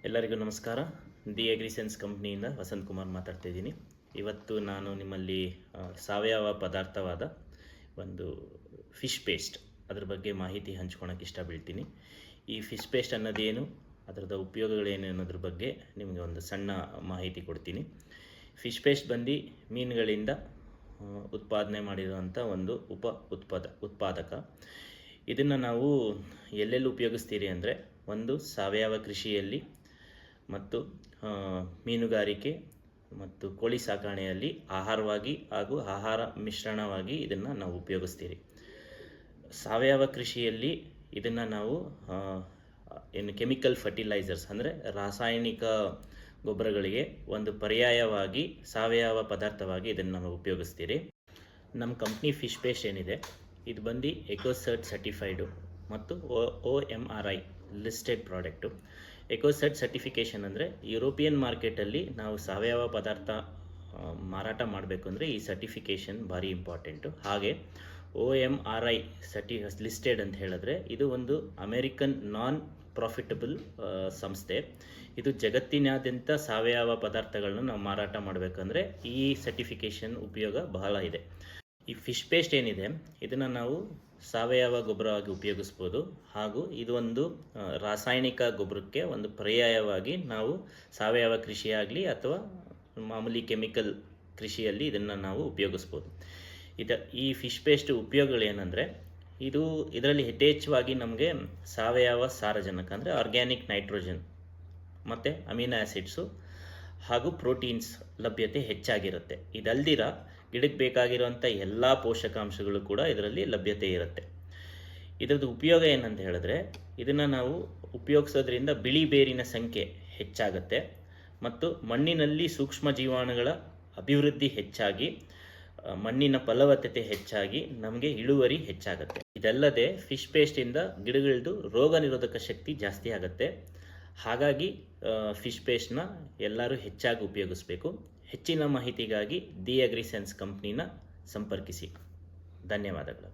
ಎಲ್ಲರಿಗೂ ನಮಸ್ಕಾರ. ದಿ ಅಗ್ರಿಸೆನ್ಸ್ ಕಂಪ್ನಿಯಿಂದ ವಸಂತ್ ಕುಮಾರ್ ಮಾತಾಡ್ತಿದ್ದೀನಿ. ಇವತ್ತು ನಾನು ನಿಮ್ಮಲ್ಲಿ ಸಾವಯವ ಪದಾರ್ಥವಾದ ಒಂದು ಫಿಶ್ ಪೇಸ್ಟ್ ಅದ್ರ ಬಗ್ಗೆ ಮಾಹಿತಿ ಹಂಚ್ಕೊಳಕ್ಕೆ ಇಷ್ಟಪಡ್ತೀನಿ. ಈ ಫಿಶ್ ಪೇಸ್ಟ್ ಅನ್ನೋದೇನು, ಅದರದ ಉಪಯೋಗಗಳೇನು ಅನ್ನೋದ್ರ ಬಗ್ಗೆ ನಿಮಗೆ ಒಂದು ಸಣ್ಣ ಮಾಹಿತಿ ಕೊಡ್ತೀನಿ. ಫಿಶ್ ಪೇಸ್ಟ್ ಬಂದು ಮೀನುಗಳಿಂದ ಉತ್ಪಾದನೆ ಮಾಡಿರುವಂಥ ಒಂದು ಉತ್ಪಾದಕ. ಇದನ್ನು ನಾವು ಎಲ್ಲೆಲ್ಲಿ ಉಪಯೋಗಿಸ್ತೀರಿ ಅಂದರೆ, ಒಂದು ಸಾವಯವ ಕೃಷಿಯಲ್ಲಿ ಮತ್ತು ಮೀನುಗಾರಿಕೆ ಮತ್ತು ಕೋಳಿ ಸಾಕಾಣೆಯಲ್ಲಿ ಆಹಾರವಾಗಿ ಹಾಗೂ ಆಹಾರ ಮಿಶ್ರಣವಾಗಿ ಇದನ್ನು ನಾವು ಉಪಯೋಗಿಸ್ತೀರಿ. ಸಾವಯವ ಕೃಷಿಯಲ್ಲಿ ಇದನ್ನು ನಾವು ಕೆಮಿಕಲ್ ಫರ್ಟಿಲೈಸರ್ಸ್ ಅಂದರೆ ರಾಸಾಯನಿಕ ಗೊಬ್ಬರಗಳಿಗೆ ಒಂದು ಪರ್ಯಾಯವಾಗಿ ಸಾವಯವ ಪದಾರ್ಥವಾಗಿ ಇದನ್ನು ನಾವು ಉಪಯೋಗಿಸ್ತೀರಿ. ನಮ್ಮ ಕಂಪ್ನಿ ಫಿಶ್ ಪೇಸ್ಟ್ ಏನಿದೆ, ಇದು ಬಂದು ಎಕೋಸರ್ಟ್ ಸರ್ಟಿಫೈಡು ಮತ್ತು OMRI ಲಿಸ್ಟೆಡ್ ಪ್ರಾಡಕ್ಟು. ಎಕೋಸರ್ಟ್ ಸರ್ಟಿಫಿಕೇಷನ್ ಅಂದರೆ ಯುರೋಪಿಯನ್ ಮಾರ್ಕೆಟಲ್ಲಿ ನಾವು ಸಾವಯವ ಪದಾರ್ಥ ಮಾರಾಟ ಮಾಡಬೇಕು ಅಂದರೆ ಈ ಸರ್ಟಿಫಿಕೇಷನ್ ಭಾರಿ ಇಂಪಾರ್ಟೆಂಟು. ಹಾಗೆ OMRI ಲಿಸ್ಟೆಡ್ ಅಂತ ಹೇಳಿದ್ರೆ ಇದು ಒಂದು ಅಮೇರಿಕನ್ ನಾನ್ ಪ್ರಾಫಿಟಬಲ್ ಸಂಸ್ಥೆ. ಇದು ಜಗತ್ತಿನಾದ್ಯಂತ ಸಾವಯವ ಪದಾರ್ಥಗಳನ್ನ ನಾವು ಮಾರಾಟ ಮಾಡಬೇಕಂದ್ರೆ ಈ ಸರ್ಟಿಫಿಕೇಷನ್ ಉಪಯೋಗ ಬಹಳ ಇದೆ. ಈ ಫಿಶ್ ಪೇಸ್ಟ್ ಏನಿದೆ, ಇದನ್ನು ನಾವು ಸಾವಯವ ಗೊಬ್ಬರವಾಗಿ ಉಪಯೋಗಿಸ್ಬೋದು, ಹಾಗೂ ಇದು ಒಂದು ರಾಸಾಯನಿಕ ಗೊಬ್ಬರಕ್ಕೆ ಒಂದು ಪರ್ಯಾಯವಾಗಿ ನಾವು ಸಾವಯವ ಕೃಷಿಯಾಗಲಿ ಅಥವಾ ಮಾಮೂಲಿ ಕೆಮಿಕಲ್ ಕೃಷಿಯಲ್ಲಿ ಇದನ್ನು ನಾವು ಉಪಯೋಗಿಸ್ಬೋದು. ಈ ಫಿಶ್ ಪೇಸ್ಟ್ ಉಪಯೋಗಗಳೇನೆಂದರೆ, ಇದರಲ್ಲಿ ಯಥೇಚ್ಛವಾಗಿ ನಮಗೆ ಸಾವಯವ ಸಾರಜನಕ ಅಂದರೆ ಆರ್ಗ್ಯಾನಿಕ್ ನೈಟ್ರೋಜನ್ ಮತ್ತು ಅಮಿನೋ ಆ್ಯಸಿಡ್ಸು ಹಾಗೂ ಪ್ರೋಟೀನ್ಸ್ ಲಭ್ಯತೆ ಹೆಚ್ಚಾಗಿರುತ್ತೆ. ಇದಲ್ದಿರ ಗಿಡಕ್ಕೆ ಬೇಕಾಗಿರುವಂಥ ಎಲ್ಲ ಪೋಷಕಾಂಶಗಳು ಕೂಡ ಇದರಲ್ಲಿ ಲಭ್ಯತೆ ಇರುತ್ತೆ. ಇದರದ್ದು ಉಪಯೋಗ ಏನಂತ ಹೇಳಿದ್ರೆ, ಇದನ್ನು ನಾವು ಉಪಯೋಗಿಸೋದ್ರಿಂದ ಬಿಳಿ ಬೇರಿನ ಸಂಖ್ಯೆ ಹೆಚ್ಚಾಗುತ್ತೆ ಮತ್ತು ಮಣ್ಣಿನಲ್ಲಿ ಸೂಕ್ಷ್ಮ ಜೀವಾಣುಗಳ ಅಭಿವೃದ್ಧಿ ಹೆಚ್ಚಾಗಿ ಮಣ್ಣಿನ ಫಲವತ್ತತೆ ಹೆಚ್ಚಾಗಿ ನಮಗೆ ಇಳುವರಿ ಹೆಚ್ಚಾಗುತ್ತೆ. ಇದಲ್ಲದೆ ಫಿಶ್ ಪೇಸ್ಟಿಂದ ಗಿಡಗಳದ್ದು ರೋಗ ನಿರೋಧಕ ಶಕ್ತಿ ಜಾಸ್ತಿ ಆಗುತ್ತೆ. ಹಾಗಾಗಿ ಫಿಶ್ ಪೇಸ್ಟ್ನ ಎಲ್ಲರೂ ಹೆಚ್ಚಾಗಿ ಉಪಯೋಗಿಸಬೇಕು. ಹೆಚ್ಚಿನ ಮಾಹಿತಿಗಾಗಿ ದಿ ಅಗ್ರಿಸೆನ್ಸ್ ಕಂಪ್ನಿನ ಸಂಪರ್ಕಿಸಿ. ಧನ್ಯವಾದಗಳು.